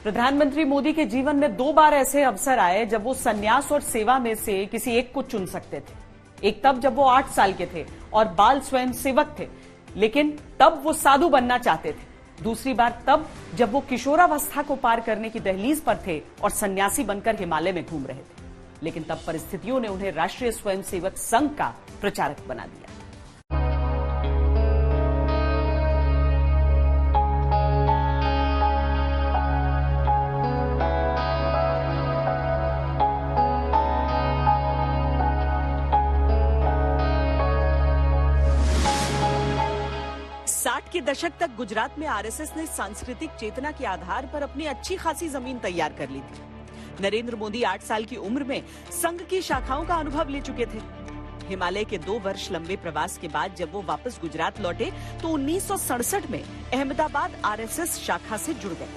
प्रधानमंत्री मोदी के जीवन में 2 बार ऐसे अवसर आए जब वो संन्यास और सेवा में से किसी एक को चुन सकते थे। एक तब जब वो 8 साल के थे और बाल स्वयं सेवक थे, लेकिन तब वो साधु बनना चाहते थे। दूसरी बार तब जब वो किशोरावस्था को पार करने की दहलीज पर थे और सन्यासी बनकर हिमालय में घूम रहे थे, लेकिन तब परिस्थितियों ने उन्हें राष्ट्रीय स्वयंसेवक संघ का प्रचारक बना दिया। के दशक तक गुजरात में आरएसएस ने सांस्कृतिक चेतना के आधार पर अपनी अच्छी खासी जमीन तैयार कर ली थी। नरेंद्र मोदी 8 साल की उम्र में संघ की शाखाओं का अनुभव ले चुके थे। हिमालय के 2 वर्ष लंबे प्रवास के बाद जब वो वापस गुजरात लौटे तो 1967 में अहमदाबाद आरएसएस शाखा से जुड़ गए।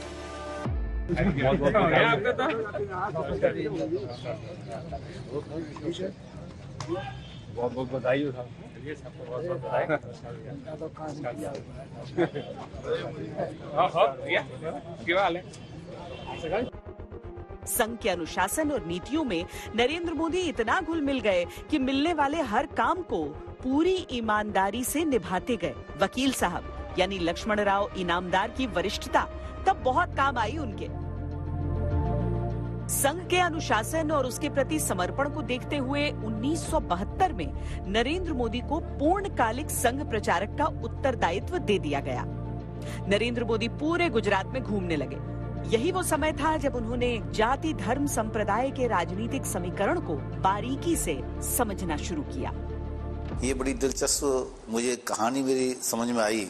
बहुत बहुत बधाई हो। संघ के अनुशासन और नीतियों में नरेंद्र मोदी इतना घुल मिल गए कि मिलने वाले हर काम को पूरी ईमानदारी से निभाते गए। वकील साहब यानी लक्ष्मण राव इनामदार की वरिष्ठता तब बहुत काम आई उनके। संघ के अनुशासन और उसके प्रति समर्पण को देखते हुए 1972 में नरेंद्र मोदी को पूर्णकालिक संघ प्रचारक का उत्तरदायित्व दे दिया गया। नरेंद्र मोदी पूरे गुजरात में घूमने लगे। यही वो समय था जब उन्होंने जाति धर्म संप्रदाय के राजनीतिक समीकरण को बारीकी से समझना शुरू किया। ये बड़ी दिलचस्प मुझे कहानी मेरी समझ में आई।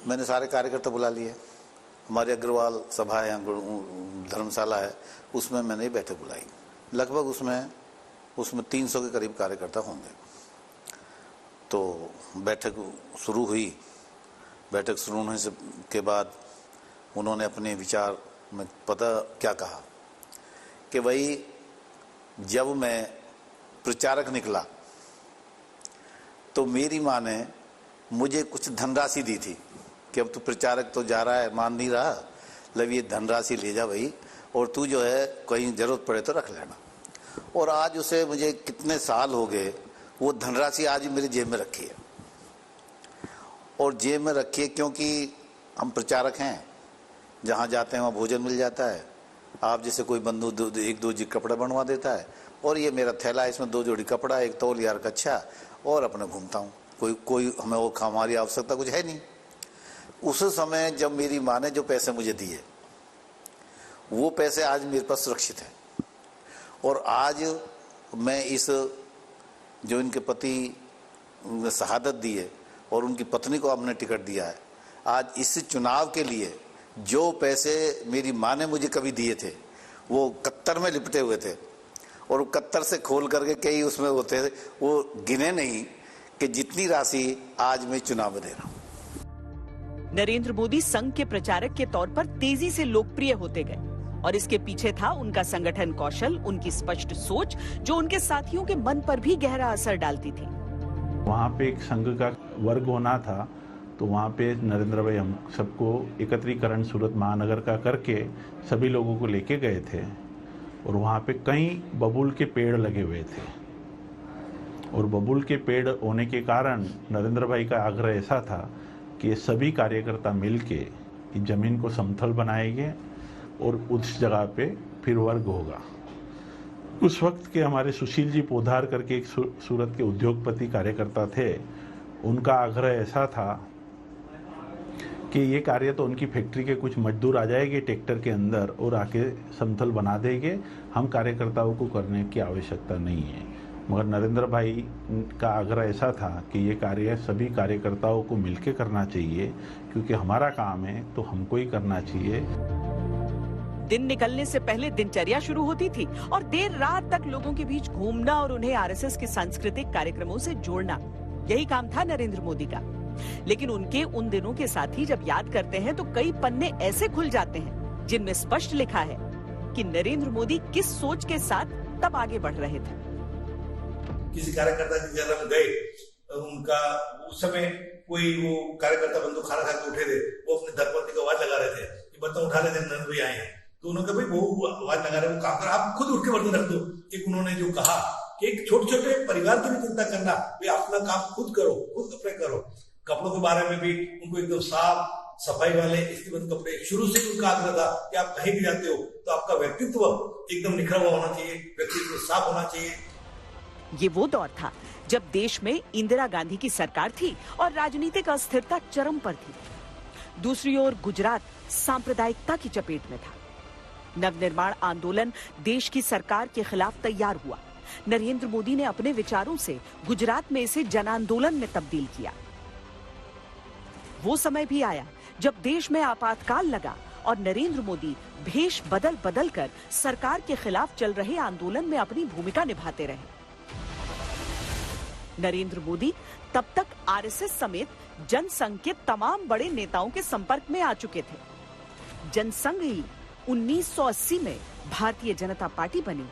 मैंने सारे कार्यकर्ता बुला लिए। हमारे अग्रवाल सभा है, धर्मशाला है, उसमें मैंने बैठक बुलाई। लगभग उसमें 300 के करीब कार्यकर्ता होंगे। तो बैठक शुरू हुई। बैठक शुरू होने से के बाद उन्होंने अपने विचार में पता क्या कहा कि भाई जब मैं प्रचारक निकला तो मेरी माँ ने मुझे कुछ धनराशि दी थी कि अब तू प्रचारक तो जा रहा है, मान नहीं रहा, मतलब ये धनराशि ले जा भाई, और तू जो है कहीं जरूरत पड़े तो रख लेना। और आज उसे मुझे कितने साल हो गए, वो धनराशि आज मेरी जेब में रखी है। और जेब में रखी है क्योंकि हम प्रचारक हैं, जहाँ जाते हैं वहाँ भोजन मिल जाता है। आप जैसे कोई बंधु 1-2 जी कपड़ा बनवा देता है, और ये मेरा थैला है, इसमें 2 जोड़ी कपड़ा, 1 तौलिया का कच्छा, और अपने घूमता हूँ। कोई हमें वो हमारी आवश्यकता कुछ है नहीं। उस समय जब मेरी माँ ने जो पैसे मुझे दिए, वो पैसे आज मेरे पास सुरक्षित हैं। और आज मैं इस जो इनके पति शहादत दी है और उनकी पत्नी को आपने टिकट दिया है, आज इस चुनाव के लिए जो पैसे मेरी माँ ने मुझे कभी दिए थे वो कत्तर में लिपटे हुए थे, और कत्तर से खोल करके कई उसमें होते थे, वो गिने नहीं कि जितनी राशि आज मैं चुनाव में दे रहा हूँ। नरेंद्र मोदी संघ के प्रचारक के तौर पर तेजी से लोकप्रिय होते गए, और इसके पीछे था उनका संगठन कौशल, उनकी स्पष्ट सोच जो उनके साथियों के मन पर भी गहरा असर डालती थी। वहाँ पे एक संघ का वर्ग होना था, तो वहाँ पे नरेंद्र भाई हम सबको एकत्रीकरण सूरत महानगर का करके सभी लोगों को लेके गए थे, और वहाँ पे कई बबूल के पेड़ लगे हुए थे। और बबूल के पेड़ होने के कारण नरेंद्र भाई का आग्रह ऐसा था कि सभी कार्यकर्ता मिलके जमीन को समतल बनाएंगे और उस जगह पे फिर वर्ग होगा। उस वक्त के हमारे सुशील जी पोधार करके एक सूरत के उद्योगपति कार्यकर्ता थे, उनका आग्रह ऐसा था कि ये कार्य तो उनकी फैक्ट्री के कुछ मजदूर आ जाएंगे ट्रैक्टर के अंदर और आके समतल बना देंगे, हम कार्यकर्ताओं को करने की आवश्यकता नहीं है। मगर नरेंद्र भाई का आग्रह ऐसा था कि ये कार्य सभी कार्यकर्ताओं को मिलकर करना चाहिए, क्योंकि हमारा काम है तो हमको ही करना चाहिए। दिन निकलने से पहले दिनचर्या शुरू होती थी और देर रात तक लोगों के बीच घूमना और उन्हें आरएसएस के सांस्कृतिक कार्यक्रमों से जोड़ना, यही काम था नरेंद्र मोदी का। लेकिन उनके उन दिनों के साथ ही जब याद करते हैं तो कई पन्ने ऐसे खुल जाते हैं जिनमें स्पष्ट लिखा है कि नरेंद्र मोदी किस सोच के साथ तब आगे बढ़ रहे थे। किसी कार्यकर्ता के घर हम गए, उनका उस समय कोई वो कार्यकर्ता बंदूक खाना खा के उठे थे, वो अपने धरपति को आवाज लगा रहे थे कि बर्तन उठा लेते नरेंद्र भाई आए हैं। तो उन्होंने कहा भाई वो आवाज लगा रहे, वो काम कर, आप खुद उठ के बर्तन रख दो। एक उन्होंने जो कहा कि एक छोटे छोटे परिवार की भी चिंता करना, भाई अपना काम खुद करो, खुद कपड़े करो। कपड़ों के बारे में भी उनको एकदम साफ सफाई वाले स्त्रीबद्ध कपड़े, शुरू से उनका आग्रह था कि आप कहीं भी जाते हो तो आपका व्यक्तित्व एकदम निखरा हुआ होना चाहिए, व्यक्तित्व साफ होना चाहिए। ये वो दौर था जब देश में इंदिरा गांधी की सरकार थी और राजनीतिक अस्थिरता चरम पर थी। दूसरी ओर गुजरात सांप्रदायिकता की चपेट में था। नवनिर्माण आंदोलन देश की सरकार के खिलाफ तैयार हुआ। नरेंद्र मोदी ने अपने विचारों से गुजरात में इसे जन आंदोलन में तब्दील किया। वो समय भी आया जब देश में आपातकाल लगा और नरेंद्र मोदी भेष बदल बदल कर सरकार के खिलाफ चल रहे आंदोलन में अपनी भूमिका निभाते रहे। नरेंद्र मोदी तब तक आरएसएस समेत जनसंघ के तमाम बड़े नेताओं के संपर्क में आ चुके थे। जनसंघ ही 1980 में भारतीय जनता पार्टी बनी